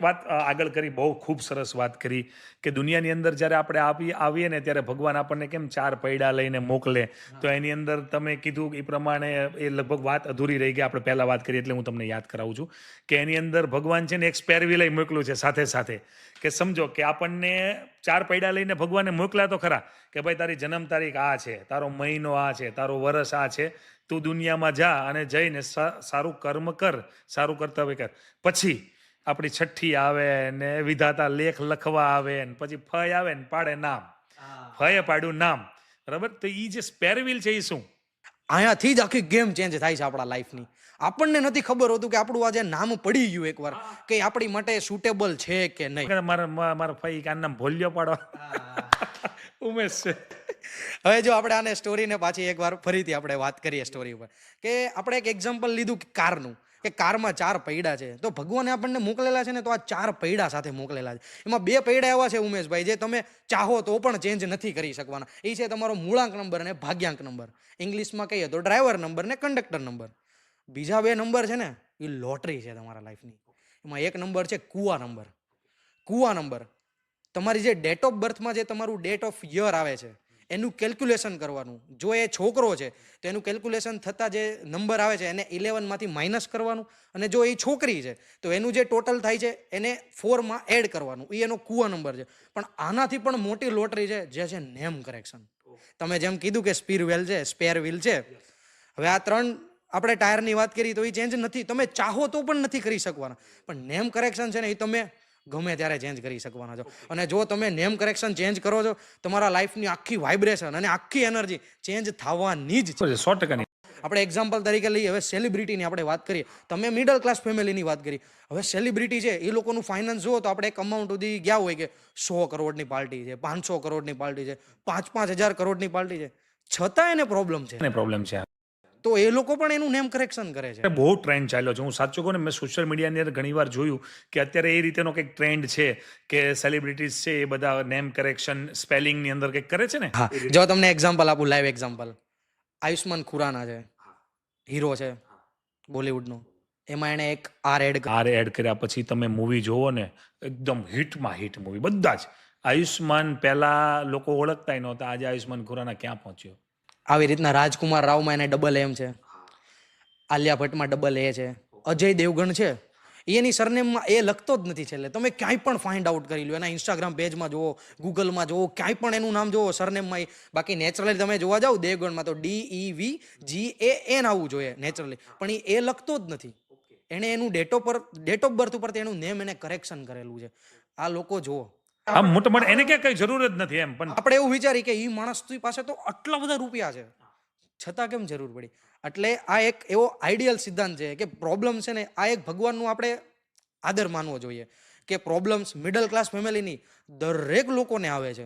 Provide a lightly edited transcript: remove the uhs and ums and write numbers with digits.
વાત આગળ કરી, બહુ ખૂબ સરસ વાત કરી કે દુનિયાની અંદર જ્યારે આપણે આવીએ ને ત્યારે ભગવાન આપણને કેમ ચાર પૈડા લઈને મોકલે. તો એની અંદર તમે કીધું એ પ્રમાણે એ લગભગ વાત અધૂરી રહી ગઈ, આપણે પહેલાં વાત કરી એટલે હું તમને યાદ કરાવું છું કે એની અંદર ભગવાન છે ને એક સ્પેર વ્હીલ મોકલ્યું છે સાથે સાથે, કે સમજો કે આપણને ચાર પૈડા લઈને ભગવાને મોકલ્યા તો ખરા કે ભાઈ તારી જન્મ તારીખ આ છે, તારો મહિનો આ છે, તારો વર્ષ આ છે, તું દુનિયામાં જા અને જઈને સારું કર્મ કર, સારું કર્તવ્ય કર. પછી આપણી છઠ્ઠી આવે ને વિધાતા લેખ લખવા આવે ને પછી ફય આવે ને પાડે નામ, ફયે પાડ્યું નામ. બરાબર, તો એ જે સ્પેર વ્હીલ છે એ શું? અહીંયાથી જ આખી ગેમ ચેન્જ થાય છે આપણા લાઈફની. આપણને નથી ખબર હોતું કે આપણું આજે નામ પડી ગયું એકવાર કે આપણી માટે સુટેબલ છે કે નહીં. મારા ફઈ કાન નામ ભોલ્યો પાડો ઉમેશ છે. હવે જો આપણે આને સ્ટોરીને પાછી એકવાર ફરીથી આપણે વાત કરીએ સ્ટોરી ઉપર, કે આપણે એક એક્ઝામ્પલ લીધું કારનું, કે કારમાં ચાર પૈડા છે, તો ભગવાને આપણને મોકલેલા છે ને તો આ ચાર પૈડા સાથે મોકલેલા છે. એમાં બે પૈડા એવા છે ઉમેશભાઈ જે તમે ચાહો તો પણ ચેન્જ નથી કરી શકવાના. એ છે તમારો મૂળાંક નંબર અને ભાગ્યાંક નંબર. ઇંગ્લિશમાં કહીએ તો ડ્રાઈવર નંબર ને કંડક્ટર નંબર. બીજા બે નંબર છે ને એ લોટરી છે તમારા લાઈફની. એમાં એક નંબર છે કુવા નંબર. કુવા નંબર તમારી જે ડેટ ઓફ બર્થમાં જે તમારું ડેટ ઓફ યર આવે છે એનું કેલ્ક્યુલેશન કરવાનું. જો એ છોકરો છે તો એનું કેલ્ક્યુલેશન થતાં જે નંબર આવે છે એને 11માંથી માઇનસ કરવાનું, અને જો એ છોકરી છે તો એનું જે ટોટલ થાય છે એને 4માં એડ કરવાનું. એ એનો કુવા નંબર છે. પણ આનાથી પણ મોટી લોટરી છે જે છે નેમ કરેક્શન. તમે જેમ કીધું કે સ્પેર વ્હીલ છે, હવે આ ત્રણ આપણે ટાયરની વાત કરી તો એ ચેન્જ નથી, તમે ચાહો તો પણ નથી કરી શકવાના. પણ નેમ કરેક્શન છે ને એ તમે ગમે ત્યારે ચેન્જ કરી શકવાના છો. અને જો તમે નેમ કરેક્શન ચેન્જ કરો છો, તમારા લાઈફની આખી વાઇબ્રેશન અને આખી એનર્જી ચેન્જ થવાની જ છે. 100%. આપણે એક્ઝામ્પલ તરીકે લઈએ, હવે સેલિબ્રિટીની આપણે વાત કરીએ. તમે મિડલ ક્લાસ ફેમિલીની વાત કરી, હવે સેલિબ્રિટી છે એ લોકોનું ફાઇનાન્સ જુઓ તો આપણે એક અમાઉન્ટ સુધી ગયા હોય કે 100 કરોડની પાર્ટી છે, 500 કરોડની પાર્ટી છે, 5,000 કરોડની પાર્ટી છે, છતાં એને પ્રોબ્લેમ છે. પ્રોબ્લેમ છે. તો એ લોકો પણ એનું નેમ કરેક્શન કરે છે. બહુ ટ્રેન્ડ ચાલ્યો છે. હું સાચું કહું ને, મેં સોશિયલ મીડિયાની અંદર ઘણી વાર જોયું કે અત્યારે એ રીતેનો કંઈક ટ્રેન્ડ છે કે સેલિબ્રિટીઝ છે એ બધા નેમ કરેક્શન સ્પેલિંગની અંદર કંઈક કરે છે ને. હા, જો તમને એક્ઝામ્પલ આપું, લાઈવ એક્ઝામ્પલ, આયુષ્માન ખુરાના છે, હીરો છે બોલિવૂડનો, એમાં એણે એક આર એડ કર્યા પછી તમે મૂવી જોવો ને, એકદમ હિટમાં હિટ મૂવી. બધા જ આયુષ્માન પહેલા લોકો ઓળખતા નહોતા, આજે આયુષ્માન ખુરાના ક્યાં પહોંચ્યો. આવી રીતના રાજકુમાર રાવમાં એને ડબલ એમ છે, આલિયા ભટ્ટમાં ડબલ એ છે, અજય દેવગણ છે એની સરનેમમાં એ લખતો જ નથી છેલ્લે. તમે ક્યાંય પણ ફાઇન્ડ આઉટ કરી લો, એના ઇન્સ્ટાગ્રામ પેજમાં જુઓ, ગૂગલમાં જુઓ, ક્યાંય પણ એનું નામ જુઓ સરનેમમાં. બાકી નેચરલી તમે જોવા જાઓ દેવગણમાં તો DEVGAN આવવું જોઈએ નેચરલી, પણ એ લખતો જ નથી. એણે એનું ડેટ ઓફ બર્થ ઉપરથી એનું નેમ એને કરેક્શન કરેલું છે. આ લોકો જુઓ, આમ મોટા મોટા એને ક્યાં કઈ જરૂર જ નથી એમ, પણ આપણે એવું વિચારીએ કે એ માણસ પાસે તો આટલા બધા રૂપિયા છે છતાં કેમ જરૂર પડી. એટલે આ એક એવો આઈડિયલ સિદ્ધાંત છે કે પ્રોબ્લેમ છે ને, આ એક ભગવાનનું આપણે આદર માનવો જોઈએ કે પ્રોબ્લેમ્સ મિડલ ક્લાસ ફેમિલીની દરેક લોકોને આવે છે.